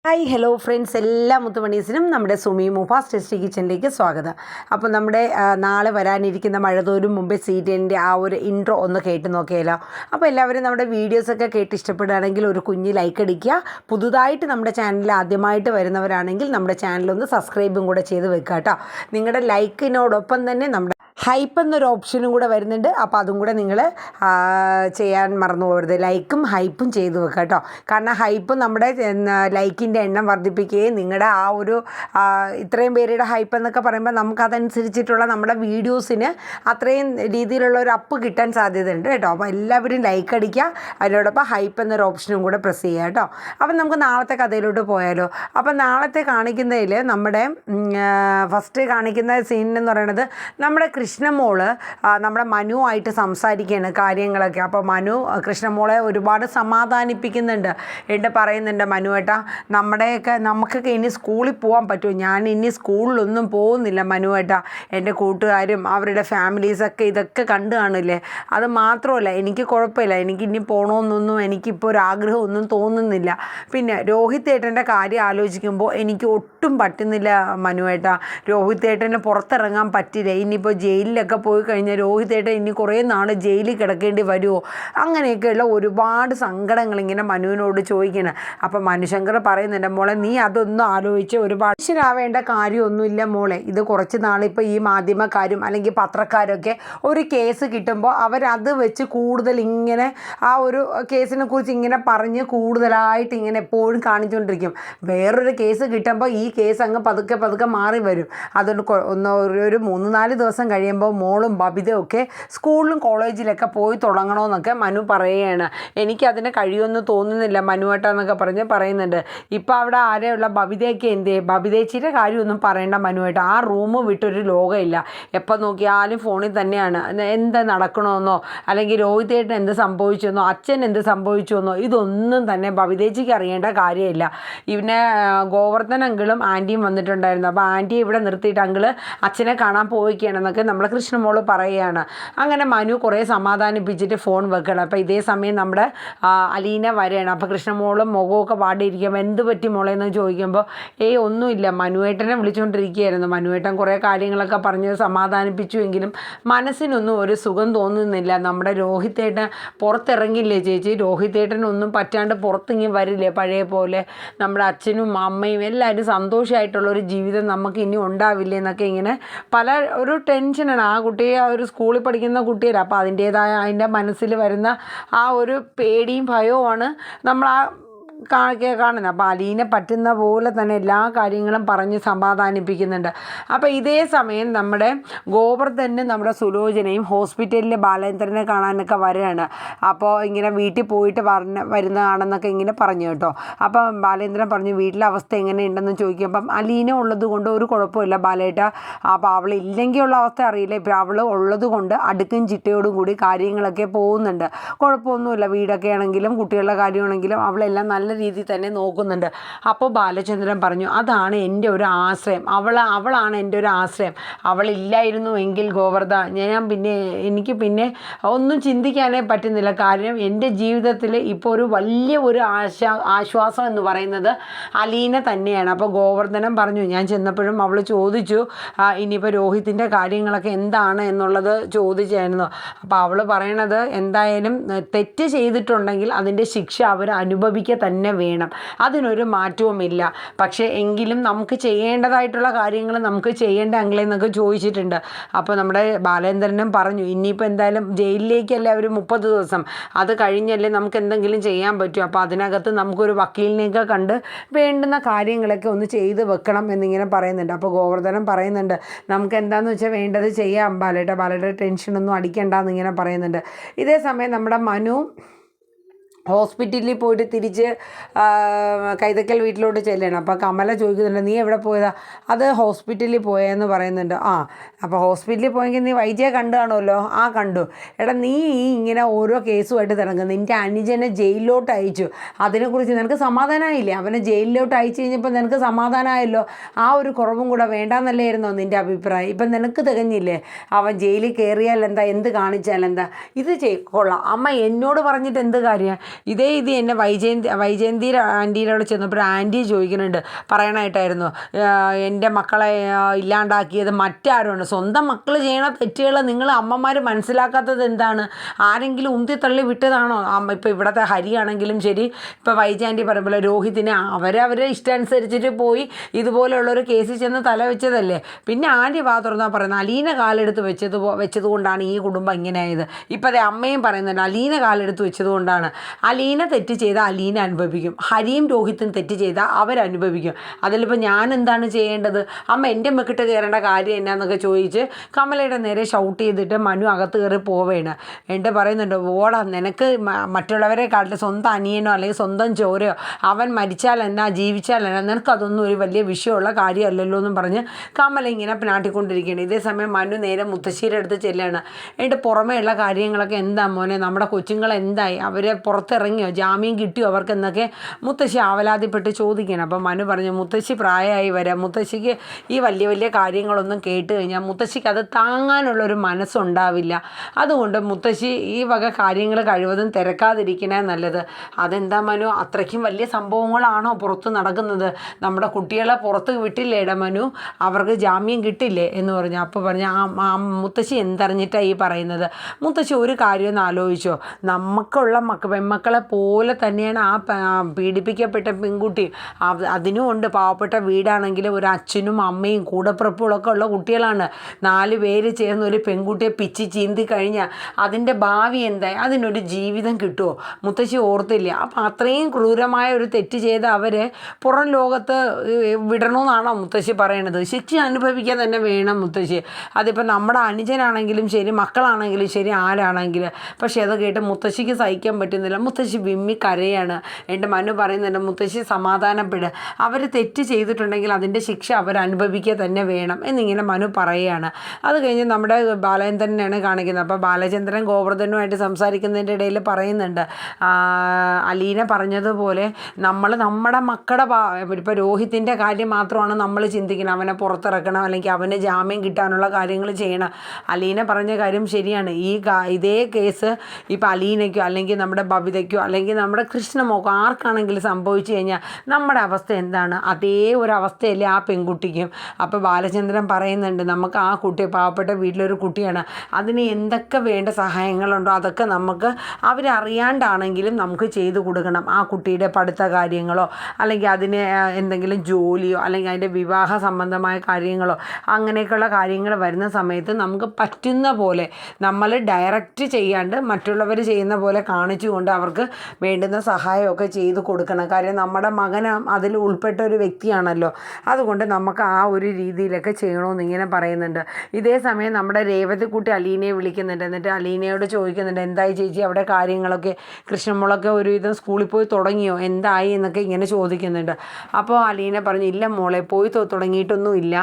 Hi hello friends, എല്ലാ മുത്തുമണീസിനും നമ്മുടെ സുമി മുഫാസ് ടെസ്റ്റി കിച്ചണിലേക്ക് സ്വാഗതം. അപ്പോൾ നമ്മുടെ നാളെ വരാനിരിക്കുന്ന മഴതോരും മുമ്പേ സീരിയലിൻ്റെ ആ ഒരു ഇൻട്രോ ഒന്ന് കേട്ട് നോക്കിയാലോ. അപ്പോൾ എല്ലാവരും നമ്മുടെ വീഡിയോസൊക്കെ കേട്ട് ഇഷ്ടപ്പെടുകയാണെങ്കിൽ ഒരു കുഞ്ഞ് ലൈക്ക് അടിക്കുക. പുതുതായിട്ട് നമ്മുടെ ചാനലിൽ ആദ്യമായിട്ട് വരുന്നവരാണെങ്കിൽ നമ്മുടെ ചാനലൊന്ന് സബ്സ്ക്രൈബും കൂടെ ചെയ്ത് വെക്കുക കേട്ടോ. നിങ്ങളുടെ ലൈക്കിനോടൊപ്പം തന്നെ നമ്മുടെ ഹൈപ്പ് എന്നൊരു ഓപ്ഷനും കൂടെ വരുന്നുണ്ട്. അപ്പോൾ അതും കൂടെ നിങ്ങൾ ചെയ്യാൻ മറന്നു പോകരുത്. ലൈക്കും ഹൈപ്പും ചെയ്ത് വെക്കുക കേട്ടോ. കാരണം ഹൈപ്പ് നമ്മുടെ ലൈക്കിൻ്റെ എണ്ണം വർദ്ധിപ്പിക്കുകയും നിങ്ങളുടെ ആ ഒരു ഇത്രയും പേരുടെ ഹൈപ്പ് എന്നൊക്കെ പറയുമ്പോൾ നമുക്കതനുസരിച്ചിട്ടുള്ള നമ്മുടെ വീഡിയോസിന് അത്രയും രീതിയിലുള്ള ഒരു അപ്പ് കിട്ടാൻ സാധ്യതയുണ്ട് കേട്ടോ. അപ്പോൾ എല്ലാവരും ലൈക്ക് അടിക്കുക, അതിനോടൊപ്പം ഹൈപ്പ് എന്നൊരു ഓപ്ഷനും കൂടെ പ്രസ് ചെയ്യുക കേട്ടോ. അപ്പം നമുക്ക് നാളത്തെ കഥയിലോട്ട് പോയാലോ. അപ്പം നാളത്തെ കാണിക്കുന്നതിൽ നമ്മുടെ ഫസ്റ്റ് കാണിക്കുന്ന സീൻ എന്ന് പറയുന്നത് നമ്മുടെ കൃഷ്ണമോള് നമ്മുടെ മനുവായിട്ട് സംസാരിക്കുകയാണ് കാര്യങ്ങളൊക്കെ. അപ്പോൾ മനു കൃഷ്ണമോളെ ഒരുപാട് സമാധാനിപ്പിക്കുന്നുണ്ട്. എന്നിട്ട് പറയുന്നുണ്ട്, മനുവേട്ടാ നമുക്കൊക്കെ ഇനി സ്കൂളിൽ പോകാൻ പറ്റുമോ? ഞാൻ ഇനി സ്കൂളിലൊന്നും പോകുന്നില്ല മനുവേട്ടാ. എൻ്റെ കൂട്ടുകാരും അവരുടെ ഫാമിലീസൊക്കെ ഇതൊക്കെ കണ്ടു കാണില്ലേ. അത് മാത്രമല്ല, എനിക്ക് കുഴപ്പമില്ല, എനിക്ക് ഇനി പോകണമെന്നൊന്നും എനിക്കിപ്പോൾ ഒരു ആഗ്രഹമൊന്നും തോന്നുന്നില്ല. പിന്നെ രോഹിത് ഏട്ടൻ്റെ കാര്യം ആലോചിക്കുമ്പോൾ എനിക്ക് ഒട്ടും പറ്റുന്നില്ല മനുവേട്ടാ. രോഹിത് ഏട്ടന് പുറത്തിറങ്ങാൻ പറ്റില്ല. ഇനിയിപ്പോൾ ജയിലിലൊക്കെ പോയി കഴിഞ്ഞാൽ രോഹിത് ഏട്ടൻ ഇനി കുറേ നാൾ ജയിലിൽ കിടക്കേണ്ടി വരുമോ? അങ്ങനെയൊക്കെയുള്ള ഒരുപാട് സങ്കടങ്ങൾ ഇങ്ങനെ മനുവിനോട് ചോദിക്കണം. അപ്പം മനുശങ്കർ പറയുന്നുണ്ട്, മോളെ നീ അതൊന്നും ആലോചിച്ച് ഒരുപാട് മനുഷ്യരാവേണ്ട കാര്യമൊന്നുമില്ല മോളെ. ഇത് കുറച്ച് നാളിപ്പോൾ ഈ മാധ്യമക്കാരും അല്ലെങ്കിൽ പത്രക്കാരൊക്കെ ഒരു കേസ് കിട്ടുമ്പോൾ അവരത് വെച്ച് കൂടുതൽ ഇങ്ങനെ ആ ഒരു കേസിനെ കുറിച്ച് ഇങ്ങനെ പറഞ്ഞ് കൂടുതലായിട്ട് ഇങ്ങനെ എപ്പോഴും കാണിച്ചുകൊണ്ടിരിക്കും. വേറൊരു കേസ് കിട്ടുമ്പോൾ ഈ കേസ് അങ്ങ് പതുക്കെ മാറി വരും. അതുകൊണ്ട് ഒരു 3-4 ദിവസം കഴിയുമ്പോൾ മോളും ബബിതയും ഒക്കെ സ്കൂളിലും കോളേജിലൊക്കെ പോയി തുടങ്ങണമെന്നൊക്കെ മനു പറയുകയാണ്. എനിക്കതിന് കഴിയുമെന്ന് തോന്നുന്നില്ല മനുവേട്ടാന്നൊക്കെ പറയുന്നുണ്ട്. ഇപ്പം അവിടെ ആരെയുള്ള ബബിതയൊക്കെ ബബിതേച്ചിയുടെ കാര്യമൊന്നും പറയേണ്ട മനുവേട്ട. ആ റൂം വിട്ടൊരു ലോകമില്ല. എപ്പോൾ നോക്കിയാലും ഫോണിൽ തന്നെയാണ്. എന്ത് നടക്കണമെന്നോ അല്ലെങ്കിൽ രോഹിതേട്ടൻ എന്ത് സംഭവിച്ചെന്നോ അച്ഛൻ എന്ത് സംഭവിച്ചെന്നോ ഇതൊന്നും തന്നെ ബബിതേച്ചിക്ക് അറിയേണ്ട കാര്യമില്ല. ഇവനെ ഗോവർദ്ധൻ അങ്കിളും ആൻറ്റിയും വന്നിട്ടുണ്ടായിരുന്നു. അപ്പോൾ ആൻറ്റിയെ ഇവിടെ നിർത്തിയിട്ട് അങ്കിള് അച്ഛനെ കാണാൻ പോവുകയാണെന്നൊക്കെ നമ്മളെ കൃഷ്ണമോള് പറയുകയാണ്. അങ്ങനെ മനു കുറേ സമാധാനിപ്പിച്ചിട്ട് ഫോൺ വെക്കണം. അപ്പോൾ ഇതേ സമയം നമ്മുടെ അലീന വരെയാണ്. അപ്പോൾ കൃഷ്ണമോളും മുഖമൊക്കെ പാടിയിരിക്കുമ്പോൾ എന്ത് പറ്റി മോളെ എന്ന് ചോദിക്കുമ്പോൾ ഒന്നുമില്ല, മനുവേട്ടനെ വിളിച്ചുകൊണ്ടിരിക്കുകയായിരുന്നു. മനുവേട്ടൻ കുറേ കാര്യങ്ങളൊക്കെ പറഞ്ഞ് സമാധാനിപ്പിച്ചുവെങ്കിലും മനസ്സിനൊന്നും ഒരു സുഖം തോന്നുന്നില്ല. നമ്മുടെ രോഹിതേട്ടൻ പുറത്തിറങ്ങില്ലേ ചേച്ചി? രോഹിതേട്ടനൊന്നും പറ്റാണ്ട് പുറത്തിങ്ങി വരില്ലേ പഴയ പോലെ? നമ്മുടെ അച്ഛനും അമ്മയും എല്ലാവരും സന്തോഷമായിട്ടുള്ളൊരു ജീവിതം നമുക്ക് ഇനി ഉണ്ടാവില്ലേ എന്നൊക്കെ ഇങ്ങനെ പല ഒരു ടെൻഷനാണ്. ആ കുട്ടിയെ ഒരു സ്കൂളിൽ പഠിക്കുന്ന കുട്ടിയല്ല. അപ്പോൾ അതിൻ്റെ മനസ്സിൽ വരുന്ന ആ ഒരു പേടിയും ഭയവുമാണ് നമ്മൾ കാണുന്നത്. അപ്പോൾ അലീനെ പറ്റുന്ന പോലെ തന്നെ എല്ലാ കാര്യങ്ങളും പറഞ്ഞ് സമാധാനിപ്പിക്കുന്നുണ്ട്. അപ്പോൾ ഇതേ സമയം നമ്മുടെ ഗോവർദ്ധന് നമ്മുടെ സുലോചനയും ഹോസ്പിറ്റലിൽ ബാലേന്ദ്രനെ കാണാനൊക്കെ വരികയാണ്. അപ്പോൾ ഇങ്ങനെ വീട്ടിൽ പോയിട്ട് വരുന്നതാണെന്നൊക്കെ ഇങ്ങനെ പറഞ്ഞു കേട്ടോ. അപ്പം ബാലേന്ദ്രൻ പറഞ്ഞു, വീട്ടിലെ അവസ്ഥ എങ്ങനെയുണ്ടെന്ന് ചോദിക്കുമ്പം അലീന ഉള്ളത് കൊണ്ട് ഒരു കുഴപ്പമില്ല ബാലേട്ട. അപ്പോൾ അവൾ ഇല്ലെങ്കിൽ ഉള്ള അവസ്ഥ അറിയില്ല. ഇപ്പോൾ അവൾ ഉള്ളത് കൊണ്ട് അടുക്കും ചിട്ടയോടും കൂടി കാര്യങ്ങളൊക്കെ പോകുന്നുണ്ട്. കുഴപ്പമൊന്നുമില്ല. വീടൊക്കെ ആണെങ്കിലും കുട്ടികളുടെ കാര്യമാണെങ്കിലും അവളെല്ലാം നല്ല രീതിയിൽ തന്നെ നോക്കുന്നുണ്ട്. അപ്പോൾ ബാലചന്ദ്രൻ പറഞ്ഞു, അതാണ് എൻ്റെ ഒരു ആശ്രയം. അവളാണ് എൻ്റെ ഒരു ആശ്രയം. അവളില്ലായിരുന്നു എങ്കിൽ ഗോവർദ്ധ എനിക്ക് ഒന്നും ചിന്തിക്കാനേ പറ്റുന്നില്ല. കാരണം എൻ്റെ ജീവിതത്തിൽ ഇപ്പോൾ ഒരു വലിയ ഒരു ആശ്വാസം എന്ന് പറയുന്നത് അലീന തന്നെയാണ്. അപ്പോൾ ഗോവർദ്ധനം പറഞ്ഞു, ഞാൻ ചെന്നപ്പോഴും അവൾ ചോദിച്ചു ഇനിയിപ്പോൾ രോഹിത്തിൻ്റെ കാര്യങ്ങളൊക്കെ എന്താണ് എന്നുള്ളത് ചോദിച്ചായിരുന്നു. അപ്പോൾ അവൾ പറയണത്, എന്തായാലും തെറ്റ് ചെയ്തിട്ടുണ്ടെങ്കിൽ അതിൻ്റെ ശിക്ഷ അവർ അനുഭവിക്കുക തന്നെ വേണം, അതിനൊരു മാറ്റവുമില്ല. പക്ഷേ എങ്കിലും നമുക്ക് ചെയ്യേണ്ടതായിട്ടുള്ള കാര്യങ്ങൾ നമുക്ക് ചെയ്യേണ്ട അങ്ങളെന്നൊക്കെ ചോദിച്ചിട്ടുണ്ട്. അപ്പോൾ നമ്മുടെ ബാലേന്ദ്രനും പറഞ്ഞു, ഇനിയിപ്പോൾ എന്തായാലും ജയിലിലേക്കല്ലേ അവർ 30 ദിവസം, അത് കഴിഞ്ഞല്ലേ നമുക്ക് എന്തെങ്കിലും ചെയ്യാൻ പറ്റും. അപ്പോൾ അതിനകത്ത് നമുക്കൊരു വക്കീലിനെയൊക്കെ കണ്ട് വേണ്ടുന്ന കാര്യങ്ങളൊക്കെ ഒന്ന് ചെയ്ത് വെക്കണം എന്നിങ്ങനെ പറയുന്നുണ്ട്. അപ്പോൾ ഗോവർദ്ധനം പറയുന്നുണ്ട്, നമുക്ക് എന്താണെന്ന് വെച്ചാൽ വേണ്ടത് ചെയ്യാം ബാലേട്ട ടെൻഷനൊന്നും അടിക്കണ്ടെന്നിങ്ങനെ പറയുന്നുണ്ട്. ഇതേ സമയം നമ്മുടെ മനു ഹോസ്പിറ്റലിൽ പോയിട്ട് തിരിച്ച് കൈതക്കൽ വീട്ടിലോട്ട് ചെല്ലണം. അപ്പോൾ കമല ചോദിക്കുന്നുണ്ട്, നീ എവിടെ പോയതാ? അത് ഹോസ്പിറ്റലിൽ പോയെന്ന് പറയുന്നുണ്ട്. അപ്പോൾ ഹോസ്പിറ്റലിൽ പോയെങ്കിൽ നീ വൈദ്യയെ കണ്ടു കാണുമല്ലോ? കണ്ടു. എടാ, നീ ഇങ്ങനെ ഓരോ കേസുമായിട്ട് തിരങ്ങുന്നു. നിൻ്റെ അനുജനെ ജയിലിലോട്ട് അയച്ചു, അതിനെക്കുറിച്ച് നിനക്ക് സമാധാനമായില്ലേ? അവനെ ജയിലിലോട്ട് അയച്ചു കഴിഞ്ഞപ്പോൾ നിനക്ക് സമാധാനമായല്ലോ. ആ ഒരു കുറവും കൂടെ വേണ്ടാന്നല്ലായിരുന്നോ നിൻ്റെ അഭിപ്രായം? ഇപ്പം നിനക്ക് തികഞ്ഞില്ലേ? അവൻ ജയിലിൽ കയറിയാൽ എന്താ, എന്ത് കാണിച്ചാൽ എന്താ? ഇത് കൊള്ളാം. അമ്മ എന്നോട് പറഞ്ഞിട്ട് എന്ത് കാര്യം? ഇത് എന്നെ വൈജയന്തി ആൻറ്റീരോട് ചെന്നപ്പോൾ ആൻറ്റി ചോദിക്കുന്നുണ്ട്, പറയണായിട്ടായിരുന്നു, എൻ്റെ മക്കളെ ഇല്ലാണ്ടാക്കിയത് മറ്റാരുമാണ്, സ്വന്തം മക്കൾ ചെയ്യണ തെറ്റുകൾ നിങ്ങൾ അമ്മമാർ മനസ്സിലാക്കാത്തത് എന്താണ്? ആരെങ്കിലും ഉന്തിത്തള്ളി വിട്ടതാണോ? ഇപ്പോൾ ഇവിടുത്തെ ഹരിയാണെങ്കിലും ശരി, ഇപ്പോൾ വൈജാൻറ്റി പറയുമ്പോൾ രോഹിതിനെ അവരെ ഇഷ്ടമനുസരിച്ചിട്ട് പോയി ഇതുപോലെയുള്ളൊരു കേസിൽ ചെന്ന് തല വെച്ചതല്ലേ. പിന്നെ ആൻറ്റി തുറന്നാൽ പറയുന്നത് അലീന കാലെടുത്ത് വെച്ചതുകൊണ്ടാണ് ഈ കുടുംബം ഇങ്ങനെയായത്. ഇപ്പോൾ അതേ അമ്മയും പറയുന്നുണ്ട് അലീന കാലെടുത്ത് വെച്ചതുകൊണ്ടാണ്. അലീന തെറ്റ് ചെയ്താൽ അലീന അനുഭവിക്കും, ഹരിയും രോഹിത്തും തെറ്റ് ചെയ്താൽ അവരനുഭവിക്കും. അതിലിപ്പോൾ ഞാൻ എന്താണ് ചെയ്യേണ്ടത്? അമ്മ എൻ്റെ മെക്കിട്ട് കയറേണ്ട കാര്യം എന്നാന്നൊക്കെ ചോദിച്ച് കമലയുടെ നേരെ ഷൗട്ട് ചെയ്തിട്ട് മനു അകത്ത് കയറി പോവേണ്. എന്നിട്ട് പറയുന്നുണ്ട്, ഓടാ, നിനക്ക് മറ്റുള്ളവരെ കാട്ടിൽ സ്വന്തം അനിയനോ അല്ലെങ്കിൽ സ്വന്തം ചോരയോ അവൻ മരിച്ചാൽ എന്നാ ജീവിച്ചാൽ എന്നാ, നിനക്കതൊന്നും ഒരു വലിയ വിഷയമുള്ള കാര്യമല്ലല്ലോ എന്നും പറഞ്ഞ് കമല ഇങ്ങനെ നാട്ടിക്കൊണ്ടിരിക്കുകയാണ്. ഇതേ സമയം മനു നേരെ മുത്തശ്ശിയുടെ അടുത്ത് ചെല്ലുകയാണ്. എന്നിട്ട് പുറമേയുള്ള കാര്യങ്ങളൊക്കെ എന്താ മോനെ, നമ്മുടെ കൊച്ചുങ്ങൾ എന്തായി, അവരെ പുറത്തിറങ്ങിയോ, ജാമ്യം കിട്ടിയോ അവർക്ക് എന്നൊക്കെ മുത്തശ്ശി ആവലാതിപ്പെട്ട് ചോദിക്കണം. അപ്പം മനു പറഞ്ഞു, മുത്തശ്ശി പ്രായമായി വരാം, മുത്തശ്ശിക്ക് ഈ വലിയ കാര്യങ്ങളൊന്നും കേട്ട് കഴിഞ്ഞാൽ മുത്തശ്ശിക്ക് അത് താങ്ങാനുള്ളൊരു മനസ്സുണ്ടാവില്ല. അതുകൊണ്ട് മുത്തശ്ശി ഈ വക കാര്യങ്ങൾ കഴിവതും തിരക്കാതിരിക്കണേ നല്ലത്. അതെന്താ മനു, അത്രയ്ക്കും വലിയ സംഭവങ്ങളാണോ പുറത്ത് നടക്കുന്നത്? നമ്മുടെ കുട്ടികളെ പുറത്ത് വിട്ടില്ലേടാ മനു, അവർക്ക് ജാമ്യം കിട്ടില്ലേ എന്ന് പറഞ്ഞു. അപ്പോൾ പറഞ്ഞു, മുത്തശ്ശി എന്തറിഞ്ഞിട്ടാണ് ഈ പറയുന്നത്? മുത്തശ്ശി ഒരു കാര്യം ഒന്ന് ആലോചിച്ചോ, നമുക്കുള്ള പെൺമക്കളെ പോലെ തന്നെയാണ് ആ പീഡിപ്പിക്കപ്പെട്ട പെൺകുട്ടി. അതിനും ഉണ്ട്, പാവപ്പെട്ട വീടാണെങ്കിലും ഒരു അച്ഛനും അമ്മയും കൂടപ്പിറപ്പുകളൊക്കെ ഉള്ള കുട്ടികളാണ്. 4 പേര് ചേർന്ന് ഒരു പെൺകുട്ടിയെ പിച്ചി ചീന്തി കഴിഞ്ഞാൽ അതിൻ്റെ ഭാവി എന്തായി? അതിനൊരു ജീവിതം കിട്ടുമോ? മുത്തശ്ശി ഓർത്തില്ല. അപ്പം അത്രയും ക്രൂരമായ ഒരു തെറ്റ് ചെയ്ത അവരെ പുറം ലോകത്ത് വിടണമെന്നാണോ മുത്തശ്ശി പറയണത്? ശിക്ഷ അനുഭവിക്കാൻ തന്നെ വേണം മുത്തശ്ശി. അതിപ്പോൾ നമ്മുടെ അനുജനാണെങ്കിലും ശരി, മക്കളാണെങ്കിലും ശരി, ആരാണെങ്കിലും. പക്ഷേ അത് കേട്ട് മുത്തശ്ശിക്ക് സഹിക്കാൻ പറ്റുന്നില്ല. മുത്തശ്ശി വിമ്മി കരയാണ്. എൻ്റെ മനു പറയുന്നുണ്ട്, മുത്തശ്ശി സമാധാനപ്പെടുക, അവർ തെറ്റ് ചെയ്തിട്ടുണ്ടെങ്കിൽ അതിൻ്റെ ശിക്ഷ അവർ അനുഭവിക്കുക തന്നെ വേണം എന്നിങ്ങനെ മനു പറയുകയാണ്. അത് കഴിഞ്ഞ് നമ്മുടെ ബാലചന്ദ്രനെയാണ് കാണിക്കുന്നത്. അപ്പോൾ ബാലചന്ദ്രൻ ഗോവർദ്ധനുമായിട്ട് സംസാരിക്കുന്നതിൻ്റെ ഇടയിൽ പറയുന്നുണ്ട്, അലീന പറഞ്ഞതുപോലെ നമ്മൾ നമ്മുടെ മക്കളുടെ ഇപ്പോൾ രോഹിത്തിൻ്റെ കാര്യം മാത്രമാണ് നമ്മൾ ചിന്തിക്കണം, അവനെ പുറത്തിറക്കണം അല്ലെങ്കിൽ അവന് ജാമ്യം കിട്ടാനുള്ള കാര്യങ്ങൾ ചെയ്യണം. അലീന പറഞ്ഞ കാര്യം ശരിയാണ്. ഇതേ കേസ് ഇപ്പോൾ അലീനയ്ക്കോ അല്ലെങ്കിൽ നമ്മുടെ ബബിതയ്ക്കോ അല്ലെങ്കിൽ നമ്മുടെ കൃഷ്ണമോക്കോ ആർക്കാണെങ്കിലും സംഭവിച്ചു കഴിഞ്ഞാൽ നമ്മുടെ അവസ്ഥ എന്താണ്? അതേ ഒരു അവസ്ഥയല്ലേ ആ പെൺകുട്ടിക്കും. അപ്പോൾ ബാലചന്ദ്രൻ പറയുന്നുണ്ട്, നമുക്ക് ആ കുട്ടി പാവപ്പെട്ട വീട്ടിലൊരു കുട്ടിയാണ്, അതിന് എന്തൊക്കെ വേണ്ട സഹായങ്ങളുണ്ടോ അതൊക്കെ നമുക്ക് അവരറിയാണ്ടാണെങ്കിലും നമുക്ക് ചെയ്തു കൊടുക്കണം. ആ കുട്ടിയുടെ പഠിത്ത കാര്യങ്ങളോ അല്ലെങ്കിൽ അതിന് എന്തെങ്കിലും ജോലിയോ അല്ലെങ്കിൽ അതിൻ്റെ വിവാഹ സംബന്ധമായ കാര്യങ്ങളോ അങ്ങനെയൊക്കെയുള്ള കാര്യങ്ങൾ വരുന്ന സമയത്ത് നമുക്ക് പറ്റുന്ന പോലെ നമ്മൾ ഡയറക്റ്റ് ചെയ്യാണ്ട് മറ്റുള്ളവർ ചെയ്യുന്ന പോലെ കാണിച്ചുകൊണ്ട് അവർക്ക് വേണ്ടുന്ന സഹായമൊക്കെ ചെയ്തു കൊടുക്കണം. കാര്യം നമ്മുടെ മകൻ അതിൽ ഉൾപ്പെട്ട ഒരു വ്യക്തിയാണല്ലോ. അതുകൊണ്ട് നമുക്ക് ആ ഒരു രീതിയിലൊക്കെ ചെയ്യണമെന്ന് ഇങ്ങനെ പറയുന്നുണ്ട്. ഇതേ സമയം നമ്മുടെ രേവതിക്കുട്ടി അലീനയെ വിളിക്കുന്നുണ്ട്. എന്നിട്ട് അലീനയോട് ചോദിക്കുന്നുണ്ട്, എന്തായി ചേച്ചി അവിടെ കാര്യങ്ങളൊക്കെ, കൃഷ്ണമോളൊക്കെ ഒരുവിധം സ്കൂളിൽ പോയി തുടങ്ങിയോ, എന്തായി എന്നൊക്കെ ഇങ്ങനെ ചോദിക്കുന്നുണ്ട്. അപ്പോൾ അലീന പറഞ്ഞു, ഇല്ല മോളെ, പോയി തുടങ്ങിയിട്ടൊന്നുമില്ല,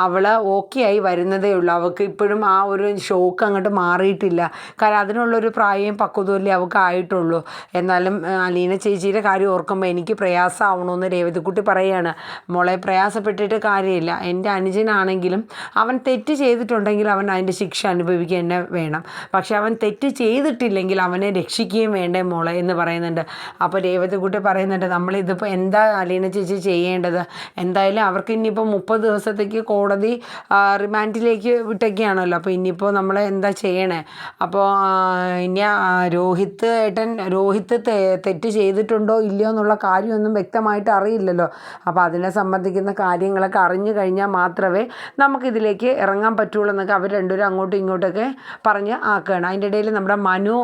അവൾ ഓക്കെ ആയി വരുന്നതേ ഉള്ളൂ, അവൾക്ക് ഇപ്പോഴും ആ ഒരു ഷോക്ക് അങ്ങോട്ട് മാറിയിട്ടില്ല. കാരണം അതിനുള്ളൊരു പ്രായം പക്വതയല്ലേ അവൾക്ക് ആയിട്ടുള്ളൂ. എന്നാലും അലീന ചേച്ചിയുടെ കാര്യം ഓർക്കുമ്പോൾ എനിക്ക് പ്രയാസമാവണമെന്ന് രേവതിക്കുട്ടി പറയുകയാണ്. മോളെ, പ്രയാസപ്പെട്ടിട്ട് കാര്യമില്ല, എൻ്റെ അനുജനാണെങ്കിലും അവൻ തെറ്റ് ചെയ്തിട്ടുണ്ടെങ്കിൽ അവൻ അതിൻ്റെ ശിക്ഷ അനുഭവിക്കുക തന്നെ വേണം. പക്ഷെ അവൻ തെറ്റ് ചെയ്തിട്ടില്ലെങ്കിൽ അവനെ രക്ഷിക്കുകയും വേണ്ടേ മോളെ എന്ന് പറയുന്നുണ്ട്. അപ്പോൾ രേവതിക്കുട്ടി പറയുന്നുണ്ട്, നമ്മളിതിപ്പോൾ എന്താ അലീന ചേച്ചി ചെയ്യേണ്ടത്? എന്തായാലും അവർക്ക് ഇനിയിപ്പോൾ 30 ദിവസത്തേക്ക് കോടതി റിമാൻഡിലേക്ക് വിട്ടൊക്കെയാണല്ലോ. അപ്പോൾ ഇനിയിപ്പോൾ നമ്മൾ എന്താ ചെയ്യണേ? അപ്പോൾ ഇനി രോഹിത്ത് തെറ്റ് ചെയ്തിട്ടുണ്ടോ ഇല്ലയോ എന്നുള്ള കാര്യമൊന്നും വ്യക്തമായിട്ട് അറിയില്ലല്ലോ. അപ്പോൾ അതിനെ സംബന്ധിക്കുന്ന കാര്യങ്ങളൊക്കെ അറിഞ്ഞു കഴിഞ്ഞാൽ മാത്രമേ നമുക്കിതിലേക്ക് ഇറങ്ങാൻ പറ്റുള്ളൂ എന്നൊക്കെ അവർ രണ്ടുപേരും അങ്ങോട്ടും ഇങ്ങോട്ടൊക്കെ പറഞ്ഞ് ആക്കുകയാണ്. അതിൻ്റെ ഇടയിൽ നമ്മുടെ മനു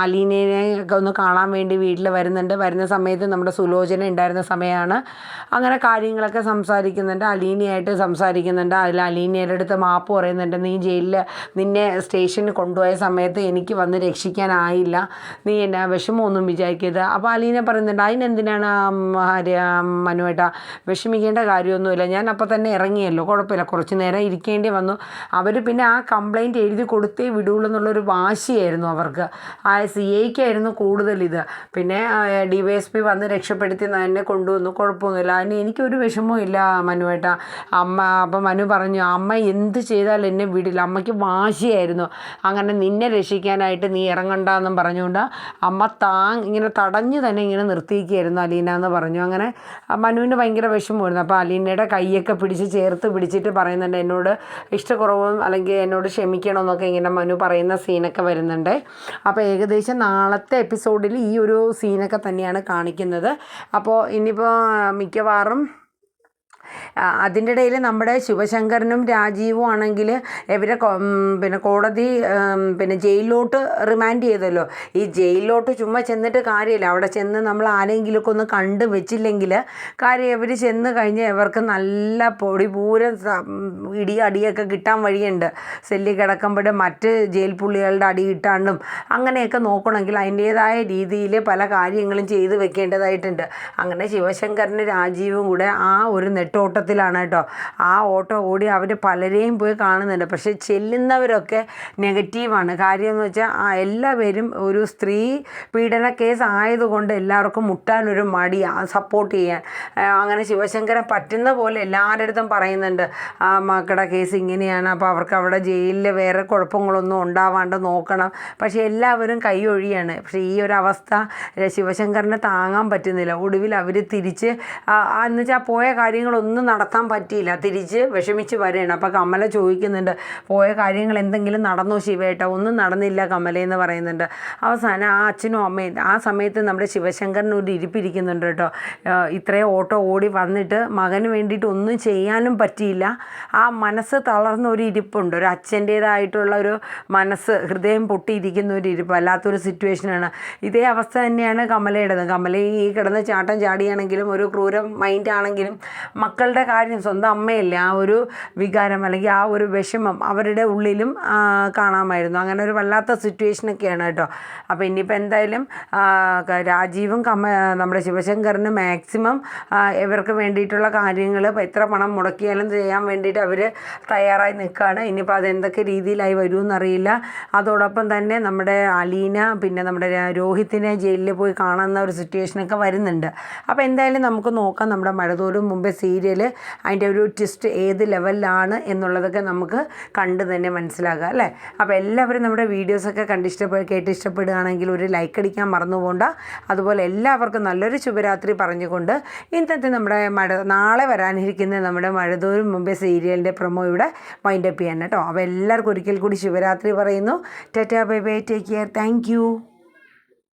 അലീനയെ ഒക്കെ ഒന്ന് കാണാൻ വേണ്ടി വീട്ടിൽ വരുന്നുണ്ട്. വരുന്ന സമയത്ത് നമ്മുടെ സുലോചന ഉണ്ടായിരുന്ന സമയമാണ്. അങ്ങനെ കാര്യങ്ങളൊക്കെ സംസാരിക്കുന്നുണ്ട്, അലീനയായിട്ട് സംസാരിക്കുന്നുണ്ട്. അതിൽ അലീനയുടെ അടുത്ത് മാപ്പ് പറയുന്നുണ്ട്, നീ നിന്നെ സ്റ്റേഷനിൽ കൊണ്ടുപോയ സമയത്ത് എനിക്ക് വന്ന് രക്ഷിക്കാനായില്ല, നീ എന്നാ വിഷമമൊന്നും വിചാരിക്കരുത്. അപ്പോൾ അലീന പറയുന്നുണ്ട്, അതിനെന്തിനാണ് മനുവേട്ടാ, വിഷമിക്കേണ്ട കാര്യമൊന്നുമില്ല, ഞാൻ അപ്പോൾ തന്നെ ഇറങ്ങിയല്ലോ, കുഴപ്പമില്ല, കുറച്ച് നേരം ഇരിക്കേണ്ടി വന്നു. അവർ പിന്നെ ആ കംപ്ലയിൻറ്റ് എഴുതി കൊടുത്തേ വിടുള്ളൂ എന്നുള്ളൊരു വാശിയായിരുന്നു അവർക്ക്. ആ CIക്കായിരുന്നു കൂടുതലിത്. പിന്നെ DYSP വന്ന് രക്ഷപ്പെടുത്തി എന്നെ കൊണ്ടുവന്നു, കുഴപ്പമൊന്നുമില്ല, അതിന് എനിക്കൊരു വിഷമവും ഇല്ല മനുവേട്ടാ. അപ്പോൾ മനു പറഞ്ഞു, അമ്മ എന്ത് ചെയ്താലും എന്നെ വിടില്ല, അമ്മയ്ക്ക് വാശിയായിരുന്നു, അങ്ങനെ നിന്നെ രക്ഷിക്കാനായിട്ട് നീ ഇറങ്ങണ്ടെന്നും പറഞ്ഞുകൊണ്ട് അമ്മ ഇങ്ങനെ തടഞ്ഞു തന്നെ ഇങ്ങനെ നിർത്തിയിരിക്കുകയായിരുന്നു അലീന എന്ന് പറഞ്ഞു. അങ്ങനെ മനുവിന് ഭയങ്കര വിഷമമായിരുന്നു. അപ്പോൾ അലീനയുടെ കൈയൊക്കെ പിടിച്ച് ചേർത്ത് പിടിച്ചിട്ട് പറയുന്നുണ്ട്, എന്നോട് ഇഷ്ടക്കുറവും അല്ലെങ്കിൽ എന്നോട് ക്ഷമിക്കണമെന്നൊക്കെ ഇങ്ങനെ മനു പറയുന്ന സീനൊക്കെ വരുന്നുണ്ട്. അപ്പോൾ ഏകദേശം നാളത്തെ എപ്പിസോഡിൽ ഈ ഒരു സീനൊക്കെ തന്നെയാണ് കാണിക്കുന്നത്. അപ്പോൾ ഇനിയിപ്പോൾ മിക്കവാറും അതിൻ്റെ ഇടയിൽ നമ്മുടെ ശിവശങ്കരനും രാജീവും ആണെങ്കിൽ ഇവരെ പിന്നെ കോടതി പിന്നെ ജയിലിലോട്ട് റിമാൻഡ് ചെയ്തല്ലോ. ഈ ജയിലിലോട്ട് ചുമ്മാ ചെന്നിട്ട് കാര്യമില്ല. അവിടെ ചെന്ന് നമ്മൾ ആരെങ്കിലുമൊക്കെ ഒന്ന് കണ്ട് വെച്ചില്ലെങ്കിൽ കാര്യം ഇവർ ചെന്ന് കഴിഞ്ഞാൽ ഇവർക്ക് നല്ല പൊടിപൂരം അടിയൊക്കെ കിട്ടാൻ വഴിയുണ്ട്. സെല്ലി കിടക്കുമ്പോൾ മറ്റ് ജയിൽ പുള്ളികളുടെ അടി കിട്ടാണ്ടും അങ്ങനെയൊക്കെ നോക്കണമെങ്കിൽ അതിൻ്റേതായ രീതിയിൽ പല കാര്യങ്ങളും ചെയ്ത് വെക്കേണ്ടതായിട്ടുണ്ട്. അങ്ങനെ ശിവശങ്കരനും രാജീവും കൂടെ ആ ഒരു നെട്ടോട്ടത്തിലാണ് കേട്ടോ. ആ ഓട്ടം ഓടി അവർ പലരെയും പോയി കാണുന്നുണ്ട്. പക്ഷേ ചെല്ലുന്നവരൊക്കെ നെഗറ്റീവാണ്. കാര്യം എന്ന് വെച്ചാൽ എല്ലാവരും ഒരു സ്ത്രീ പീഡന കേസ് ആയതുകൊണ്ട് എല്ലാവർക്കും മുട്ടാനൊരു മടിയാണ് സപ്പോർട്ട് ചെയ്യാൻ. അങ്ങനെ ശിവശങ്കരൻ പറ്റുന്ന പോലെ എല്ലാവരുടെ അടുത്തും പറയുന്നുണ്ട്, മക്കളുടെ കേസ് ഇങ്ങനെയാണ്, അപ്പോൾ അവർക്ക് അവിടെ ജയിലിൽ വേറെ കുഴപ്പങ്ങളൊന്നും ഉണ്ടാവാണ്ട് നോക്കണം. പക്ഷേ എല്ലാവരും കൈയൊഴിയാണ്. പക്ഷേ ഈ ഒരു അവസ്ഥ ശിവശങ്കരനെ താങ്ങാൻ പറ്റുന്നില്ല. ഒടുവിൽ അവർ തിരിച്ച് എന്ന് വെച്ചാൽ പോയ കാര്യങ്ങളൊന്നും നടത്താൻ പറ്റിയില്ല, തിരിച്ച് വിഷമിച്ച് വരികയാണ്. അപ്പോൾ കമല ചോദിക്കുന്നുണ്ട്, പോയ കാര്യങ്ങൾ എന്തെങ്കിലും നടന്നോ ശിവേട്ട? ഒന്നും നടന്നില്ല കമലയെന്ന് പറയുന്നുണ്ട്. അവസാനം ആ അച്ഛനും അമ്മയും ആ സമയത്ത് നമ്മുടെ ശിവശങ്കരന് ഒരു ഇരിപ്പിരിക്കുന്നുണ്ട് കേട്ടോ. ഇത്രയും ഓട്ടോ ഓടി വന്നിട്ട് മകന് വേണ്ടിയിട്ട് ഒന്നും ചെയ്യാനും പറ്റിയില്ല. ആ മനസ്സ് തളർന്ന ഒരു ഇരിപ്പുണ്ട്, ഒരു അച്ഛൻ്റേതായിട്ടുള്ള ഒരു മനസ്സ്, ഹൃദയം പൊട്ടിയിരിക്കുന്ന ഒരു ഇരിപ്പ്, അല്ലാത്തൊരു സിറ്റുവേഷനാണ്. ഇതേ അവസ്ഥ തന്നെയാണ് കമലയുടേത്. കമല ഈ കിടന്ന് ചാട്ടം ചാടിയാണെങ്കിലും ഒരു ക്രൂര മൈൻഡാണെങ്കിലും മക്കളുടെ കാര്യം, സ്വന്തം അമ്മയല്ലേ, ആ ഒരു വികാരം അല്ലെങ്കിൽ ആ ഒരു വിഷമം അവരുടെ ഉള്ളിലും കാണാമായിരുന്നു. അങ്ങനെ ഒരു വല്ലാത്ത സിറ്റുവേഷനൊക്കെയാണ് കേട്ടോ. അപ്പോൾ ഇനിയിപ്പോൾ എന്തായാലും രാജീവും നമ്മുടെ ശിവശങ്കറിന് മാക്സിമം ഇവർക്ക് വേണ്ടിയിട്ടുള്ള കാര്യങ്ങൾ എത്ര പണം മുടക്കിയാലും ചെയ്യാൻ വേണ്ടിയിട്ട് അവർ തയ്യാറായി നിൽക്കുകയാണ്. ഇനിയിപ്പോൾ അതെന്തൊക്കെ രീതിയിലായി വരുമെന്നറിയില്ല. അതോടൊപ്പം തന്നെ നമ്മുടെ അലീന പിന്നെ നമ്മുടെ രോഹിത്തിനെ ജയിലിൽ പോയി കാണുന്ന ഒരു സിറ്റുവേഷനൊക്കെ വരുന്നുണ്ട്. അപ്പോൾ എന്തായാലും നമുക്ക് നോക്കാം നമ്മുടെ മഴതോറും മുമ്പേ സീരിയൽ അതിൻ്റെ ഒരു ട്വിസ്റ്റ് ഏത് ലെവലിലാണ് എന്നുള്ളതൊക്കെ നമുക്ക് കണ്ട് തന്നെ മനസ്സിലാക്കുക അല്ലേ. അപ്പോൾ എല്ലാവരും നമ്മുടെ വീഡിയോസൊക്കെ കേട്ട് ഇഷ്ടപ്പെടുകയാണെങ്കിൽ ഒരു ലൈക്ക് അടിക്കാൻ മറന്നു പോകണ്ട. അതുപോലെ എല്ലാവർക്കും നല്ലൊരു ശുഭരാത്രി പറഞ്ഞുകൊണ്ട് ഇന്നത്തെ നമ്മുടെ നാളെ വരാനിരിക്കുന്ന നമ്മുടെ മഴതോറും മുമ്പേ സീരിയലിൻ്റെ പ്രൊമോ ഇവിടെ വൈൻഡപ്പ് ചെയ്യാൻ കേട്ടോ. അപ്പോൾ എല്ലാവർക്കും ഒരിക്കൽ കൂടി ശുഭരാത്രി പറയുന്നു. Tata bye bye, take care, thank you.